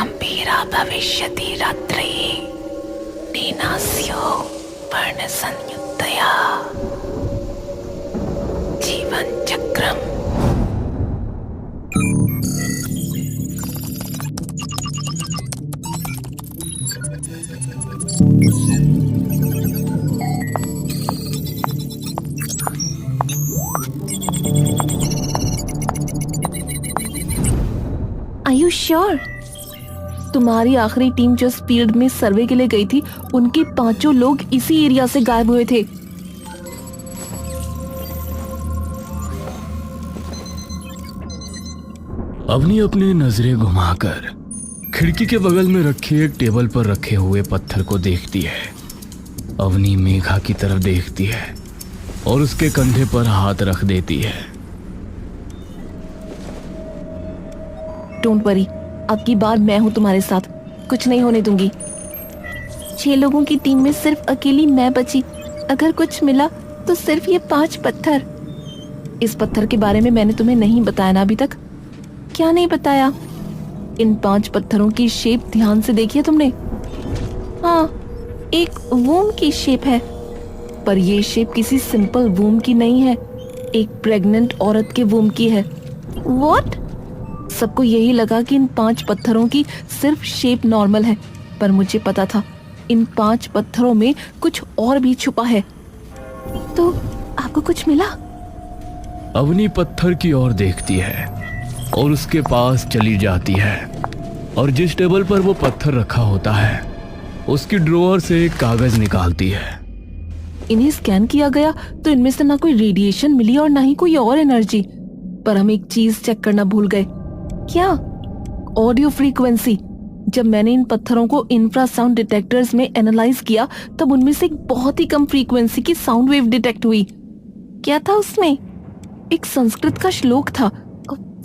गंभीरा भविष्यति रात्रि नीनास्यो वर्ण संयुक्तया जीवन चक्रम। Are you sure? तुम्हारी आखिरी टीम जो फील्ड में सर्वे के लिए गई थी, उनके 5 लोग इसी एरिया से गायब हुए थे। अवनी अपनी नजरें घुमाकर खिड़की के बगल में रखे एक टेबल पर रखे हुए पत्थर को देखती है। अवनी मेघा की तरफ देखती है और उसके कंधे पर हाथ रख देती है। डोंट वरी, अब की बार मैं हूं तुम्हारे साथ, कुछ नहीं होने दूंगी। 6 लोगों की टीम में सिर्फ अकेली मैं बची। अगर कुछ मिला तो सिर्फ ये 5 पत्थर। इस पत्थर के बारे में मैंने तुम्हें नहीं बताया ना अभी तक? क्या नहीं बताया? इन 5 पत्थरों की शेप ध्यान से देखी है तुमने? हाँ, एक वूम की शेप है, पर ये शेप किसी सिंपल वूम की नहीं है, एक प्रेग्नेंट औरत के वूम की है। व्हाट? सबको यही लगा कि इन 5 पत्थरों की सिर्फ शेप नॉर्मल है, पर मुझे पता था इन 5 पत्थरों में कुछ और भी छुपा है। तो आपको कुछ मिला? अवनी पत्थर की ओर देखती है और उसके पास चली जाती है और जिस टेबल पर वो पत्थर रखा होता है उसकी ड्रॉअर से एक कागज निकालती है। इन्हें स्कैन किया गया तो इनमें से ना कोई रेडिएशन मिली और ना ही कोई और एनर्जी, पर हम एक चीज चेक करना भूल गए। क्या? Audio frequency. जब मैंने इन पत्थरों को इंफ्रासाउंड डिटेक्टर्स में एनालाइज किया तब उनमें से एक बहुत ही कम फ्रीक्वेंसी की साउंड वेव डिटेक्ट हुई। क्या था उसमें? एक संस्कृत का श्लोक था,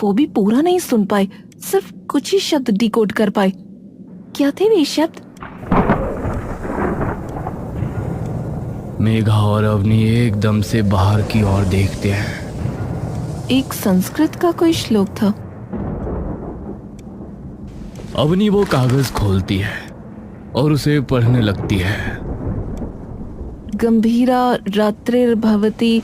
वो भी पूरा नहीं सुन पाए, सिर्फ कुछ ही शब्द डिकोड कर पाए। क्या थे वे शब्द? मेघा और अवनी एकदम से बाहर की ओर देखते हैं। एक संस्कृत का कोई श्लोक था। अवनी वो कागज खोलती है और उसे पढ़ने लगती है। गंभीरा रात्रिर्भवति,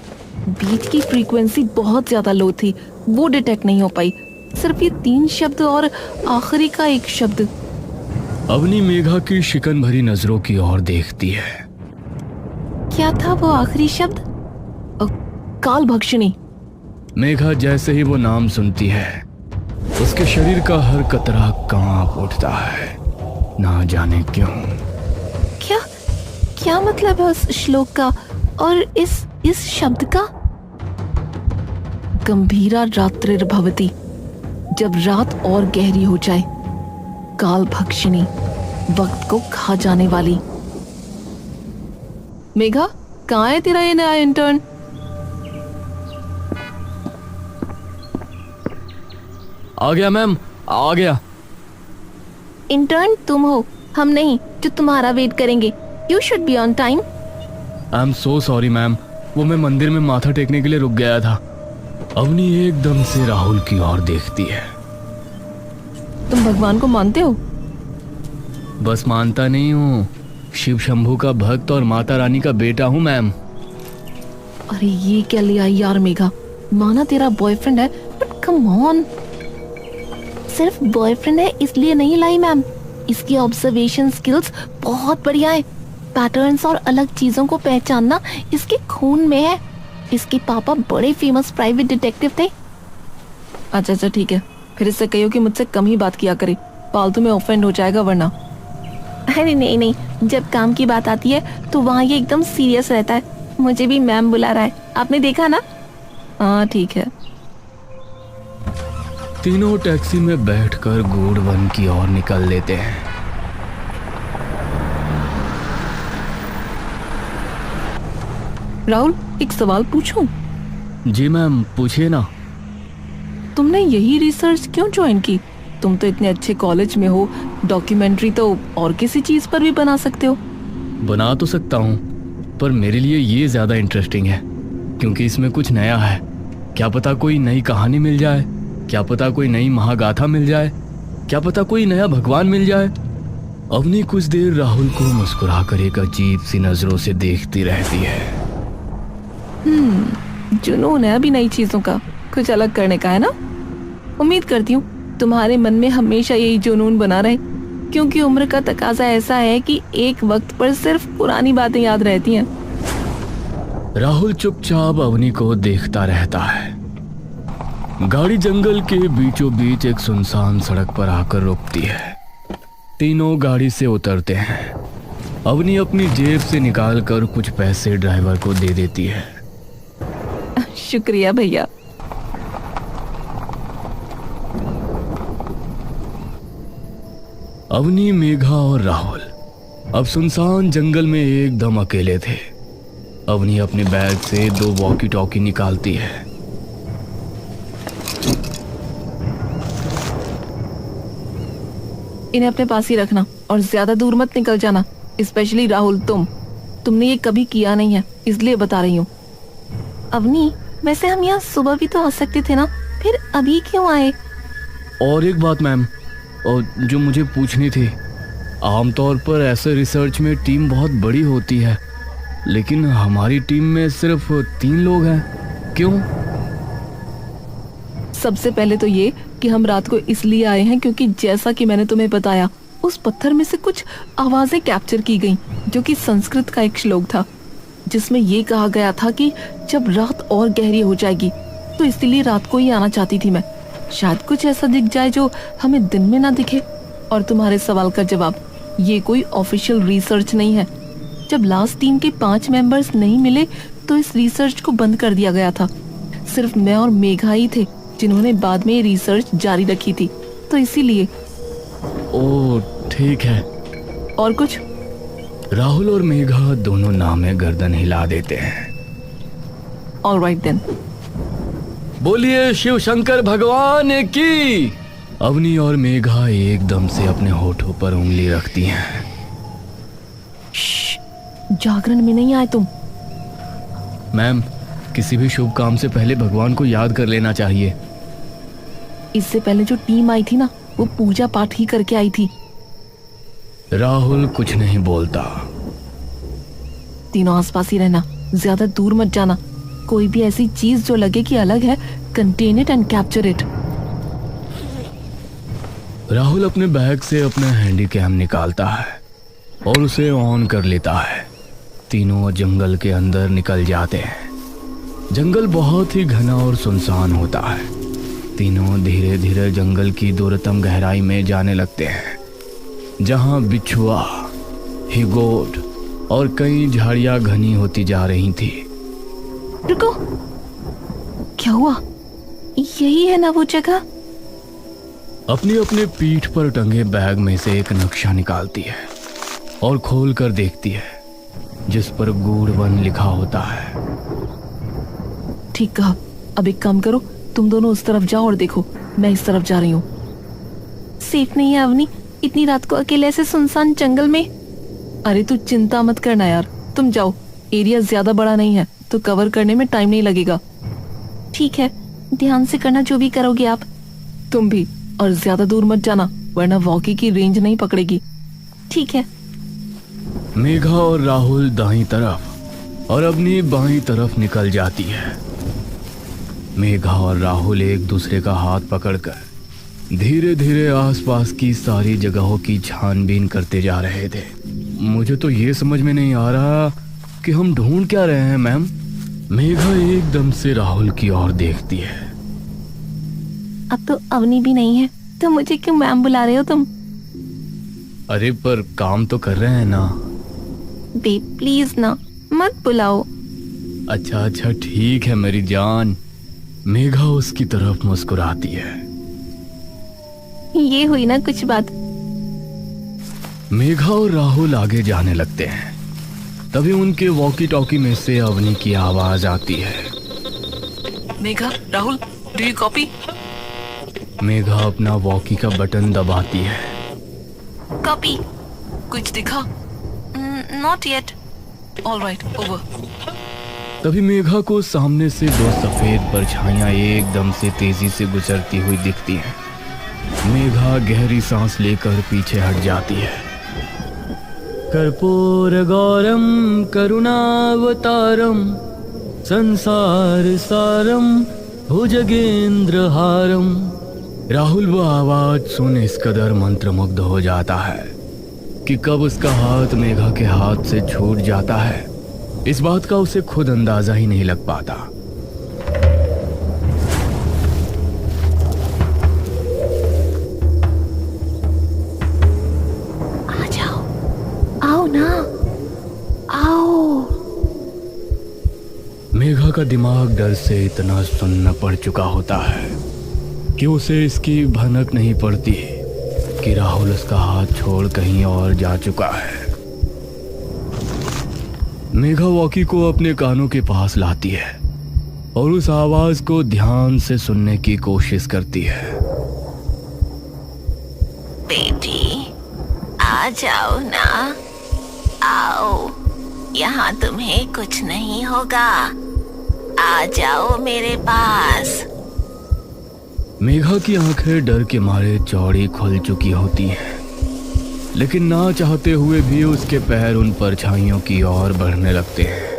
बीच की फ्रीक्वेंसी बहुत ज्यादा लो थी, वो डिटेक्ट नहीं हो पाई। सिर्फ ये 3 शब्द और आखिरी का एक शब्द। अवनी मेघा की शिकन भरी नजरों की ओर देखती है। क्या था वो आखिरी शब्द? काल भक्षिणी। मेघा जैसे ही वो नाम सुनती है उसके शरीर का हर कतरा कांप उठता है, ना जाने क्यों। क्या मतलब है उस श्लोक का और इस शब्द का? गंभीरा रात्रिर्भवति, जब रात और गहरी हो जाए। काल भक्षिणी, वक्त को खा जाने वाली। मेघा, कहाँ है तेरा ये नया इंटर्न? आ गया मैम, आ गया। इंटर्न तुम हो, हम नहीं, जो तुम्हारा वेट करेंगे। You should be on time. I am so sorry ma'am, वो मैं मंदिर में माथा टेकने के लिए रुक गया था। अवनी एकदम से राहुल की ओर देखती है। तुम भगवान को मानते हो? बस मानता नहीं हूँ, शिव शंभू का भक्त और माता रानी का बेटा हूँ मैम। अरे ये क्या लिया यार मेघा, माना तेरा बॉयफ्रेंड है, बट कम ऑन। सिर्फ बॉयफ्रेंड है इसलिए नहीं लाई मैम, इसकी ऑब्जर्वेशन स्किल्स बहुत बढ़िया है। पैटर्न्स और अलग चीजों को पहचानना इसके खून में है। इसके पापा बड़े फेमस प्राइवेट डिटेक्टिव थे। अच्छा ठीक है, फिर इससे कहियो कि मुझसे कम ही बात किया करे, फालतू में ऑफेंड हो जाएगा वरना। अरे नहीं, जब काम की बात आती है तो वहाँ ये एकदम सीरियस रहता है। मुझे भी मैम बुला रहा है, आपने देखा ना? हाँ ठीक है। तीनों टैक्सी में बैठकर गूढ़ वन की ओर निकल लेते हैं। राहुल, एक सवाल पूछूं? जी मैम, पूछिए ना। तुमने यही रिसर्च क्यों ज्वाइन की? तुम तो इतने अच्छे कॉलेज में हो, डॉक्यूमेंट्री तो और किसी चीज पर भी बना सकते हो। बना तो सकता हूँ, पर मेरे लिए ये ज्यादा इंटरेस्टिंग है क्योंकि इसमें कुछ नया है। क्या पता कोई नई कहानी मिल जाए, क्या पता कोई नई महागाथा मिल जाए, क्या पता कोई नया भगवान मिल जाए। अवनी कुछ देर राहुल को मुस्कुराकर एक अजीब सी नजरों से देखती रहती है। जुनून है अभी नई चीजों का, कुछ अलग करने का है ना। उम्मीद करती हूँ तुम्हारे मन में हमेशा यही जुनून बना रहे, क्योंकि उम्र का तकाजा ऐसा है कि एक वक्त पर सिर्फ पुरानी बातें याद रहती हैं। राहुल चुपचाप अवनी को देखता रहता है। गाड़ी जंगल के बीचों बीच एक सुनसान सड़क पर आकर रुकती है। तीनों गाड़ी से उतरते हैं। अवनी अपनी जेब से निकालकर कुछ पैसे ड्राइवर को दे देती है। शुक्रिया भैया। अवनी, मेघा और राहुल अब सुनसान जंगल में एकदम अकेले थे। अवनी अपने बैग से 2 वॉकी टॉकी निकालती है। इन्हें अपने पास ही रखना और ज्यादा दूर मत निकल जाना, स्पेशली राहुल। तुमने ये कभी किया नहीं है, इसलिए बता रही हूँ। अवनी, वैसे हम यहाँ सुबह भी तो आ सकते थे ना, फिर अभी क्यों आए? और एक बात मैम, और जो मुझे पूछनी थी, आमतौर पर ऐसे रिसर्च में टीम बहुत बड़ी होती है, लेकिन हमारी टीम में सिर्फ 3 लोग हैं, क्यों? सबसे पहले तो ये कि हम रात को इसलिए आए हैं क्योंकि जैसा कि मैंने तुम्हें बताया, उस पत्थर में से कुछ आवाजें कैप्चर की गईं, जो कि संस्कृत का एक श्लोक था, जिसमें ये कहा गया था कि जब रात और गहरी हो जाएगी, तो इसलिए रात को ही आना चाहती थी मैं। शायद कुछ ऐसा दिख जाए जो हमें दिन में ना दिखे। और तुम्हारे सवाल का जवाब, ये कोई ऑफिशियल रिसर्च नहीं है। जब लास्ट टीम के 5 मेंबर्स नहीं मिले तो इस रिसर्च को बंद कर दिया गया था। सिर्फ मैं और मेघा ही थे जिन्होंने बाद में ये रिसर्च जारी रखी थी, तो इसीलिए। ओह ठीक है। और कुछ? राहुल और मेघा दोनों नामे गर्दन हिला देते हैं। Alright then. बोलिए शिव शंकर भगवान की। अवनी और मेघा एकदम से अपने होठों पर उंगली रखती हैं। जागरण में नहीं आए तुम? मैम, किसी भी शुभ काम से पहले भगवान को याद कर लेना चाहिए। इससे पहले जो टीम आई थी ना, वो पूजा पाठ ही करके आई थी। राहुल कुछ नहीं बोलता। तीनों आसपास ही रहना, ज्यादा दूर मत जाना। कोई भी ऐसी चीज जो लगे कि अलग है, contain it and capture it. Rahul अपने बैग से अपना हैंडी कैम निकालता है और उसे ऑन कर लेता है। तीनों जंगल के अंदर निकल जाते हैं। जंगल बहुत ही घना और सुनसान होता है। तीनों धीरे धीरे जंगल की दूरतम गहराई में जाने लगते हैं, जहां बिच्छुआ, हिगोट और कई झाड़ियां घनी होती जा रही थी। रुको, क्या हुआ? यही है ना वो जगह? अपनी अपने पीठ पर टंगे बैग में से एक नक्शा निकालती है और खोल कर देखती है, जिस पर गूढ़ वन लिखा होता है। ठीक कहा। अब एक काम करो, तुम दोनों उस तरफ जाओ और देखो, मैं इस तरफ जा रही हूँ। सेफ नहीं है अवनी, इतनी रात को अकेले ऐसे सुनसान जंगल में। अरे तू चिंता मत करना यार, तुम जाओ। एरिया ज्यादा बड़ा नहीं है, तो कवर करने में टाइम नहीं लगेगा। ठीक है, ध्यान से करना जो भी करोगे आप। तुम भी, और ज्यादा दूर मत जाना, वरना वॉकी की रेंज नहीं पकड़ेगी। ठीक है। मेघा और राहुल दाईं तरफ और अवनी बाईं तरफ निकल जाती है। मेघा और राहुल एक दूसरे का हाथ पकड़कर धीरे धीरे आसपास की सारी जगहों की छानबीन करते जा रहे थे। मुझे तो ये समझ में नहीं आ रहा कि हम ढूंढ क्या रहे हैं मैम। मेघा एकदम से राहुल की ओर देखती है। अब तो अवनी भी नहीं है, तो मुझे क्यों मैम बुला रहे हो तुम? अरे पर काम तो कर रहे हैं ना। बे प्लीज ना, मत बुलाओ। अच्छा अच्छा ठीक है मेरी जान। मेघा उसकी तरफ मुस्कुराती है। ये हुई ना कुछ बात। मेघा और राहुल आगे जाने लगते हैं। तभी उनके वॉकी टॉकी में से अवनी की आवाज आती है। Megha, Rahul, do you copy? Megha अपना वॉकी का बटन दबाती है। कॉपी। कुछ दिखा? Not yet. Alright, over. तभी मेघा को सामने से 2 सफेद परछाइयां एकदम से तेजी से गुजरती हुई दिखती हैं। मेघा गहरी सांस लेकर पीछे हट जाती है। कर्पूर गौरम करुणावतारम संसार सारम भुजगेंद्र हारम। राहुल वो आवाज सुन इस कदर मंत्रमुग्ध हो जाता है कि कब उसका हाथ मेघा के हाथ से छूट जाता है, इस बात का उसे खुद अंदाजा ही नहीं लग पाता। आ जाओ, आओ ना, आओ। मेघा का दिमाग डर से इतना सुन्न पड़ चुका होता है कि उसे इसकी भनक नहीं पड़ती कि राहुल उसका हाथ छोड़ कहीं और जा चुका है। मेघा वॉकी को अपने कानों के पास लाती है और उस आवाज को ध्यान से सुनने की कोशिश करती है। बेटी, आ जाओ ना, आओ, यहाँ तुम्हें कुछ नहीं होगा, आ जाओ मेरे पास। मेघा की आंखें डर के मारे चौड़ी खुल चुकी होती हैं, लेकिन ना चाहते हुए भी उसके पैर उन परछाइयों की ओर बढ़ने लगते हैं।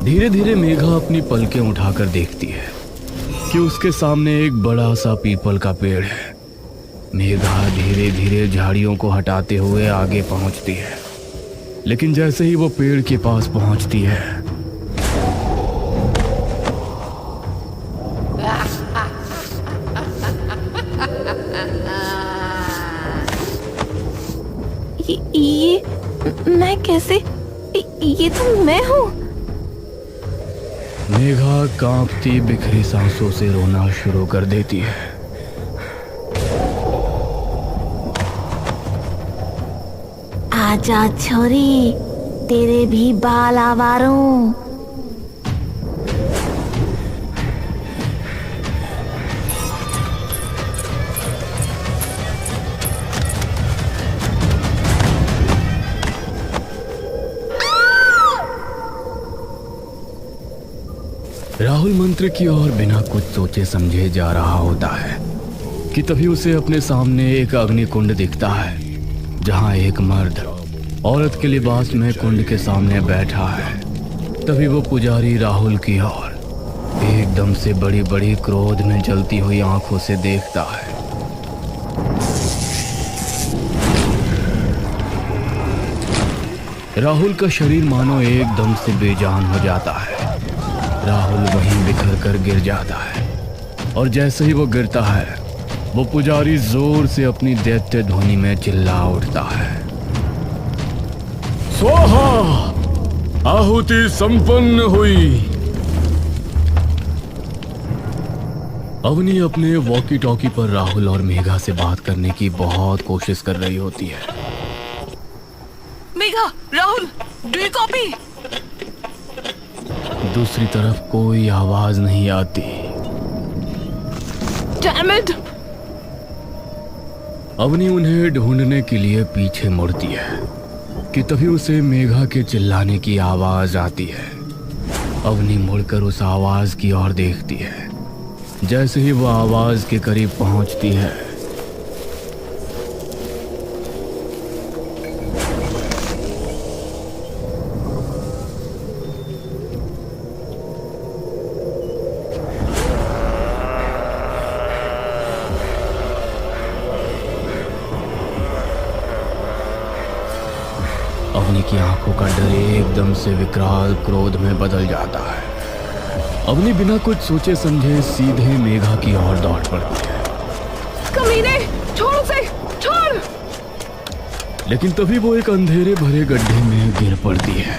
धीरे धीरे मेघा अपनी पलकें उठाकर देखती है कि उसके सामने एक बड़ा सा पीपल का पेड़ है। मेघा धीरे धीरे झाड़ियों को हटाते हुए आगे पहुंचती है, लेकिन जैसे ही वो पेड़ के पास पहुंचती है, ये मैं कैसे? ये तो मैं हूँ। मेघा कांपती बिखरी सांसों से रोना शुरू कर देती है। आजा छोरी, तेरे भी बाल आवारों। राहुल मंत्र की ओर बिना कुछ सोचे समझे जा रहा होता है कि तभी उसे अपने सामने एक अग्निकुंड दिखता है, जहां एक मर्द औरत के लिबास में कुंड के सामने बैठा है। तभी वो पुजारी राहुल की ओर एकदम से बड़ी बड़ी क्रोध में जलती हुई आंखों से देखता है। राहुल का शरीर मानो एकदम से बेजान हो जाता है। राहुल वहीं बिखर कर गिर जाता है और जैसे ही वो गिरता है, वो पुजारी जोर से अपनी दैत्य ध्वनि में चिल्ला उठता है, स्वाहा! आहुति संपन्न हुई। अवनी अपने वॉकी टॉकी पर राहुल और मेघा से बात करने की बहुत कोशिश कर रही होती है। Megha, Rahul, do you copy? दूसरी तरफ कोई आवाज नहीं आती। Damn it! अवनी उन्हें ढूंढने के लिए पीछे मुड़ती है कि तभी उसे मेघा के चिल्लाने की आवाज आती है। अवनी मुड़कर उस आवाज की ओर देखती है। जैसे ही वो आवाज के करीब पहुंचती है, अवनी की आंखों का डर एकदम से विकराल क्रोध में बदल जाता है। अवनी बिना कुछ सोचे समझे सीधे मेघा की ओर दौड़ पड़ती है। कमीने, छोड़ उसे, छोड़! लेकिन तभी वो एक अंधेरे भरे गड्ढे में गिर पड़ती है।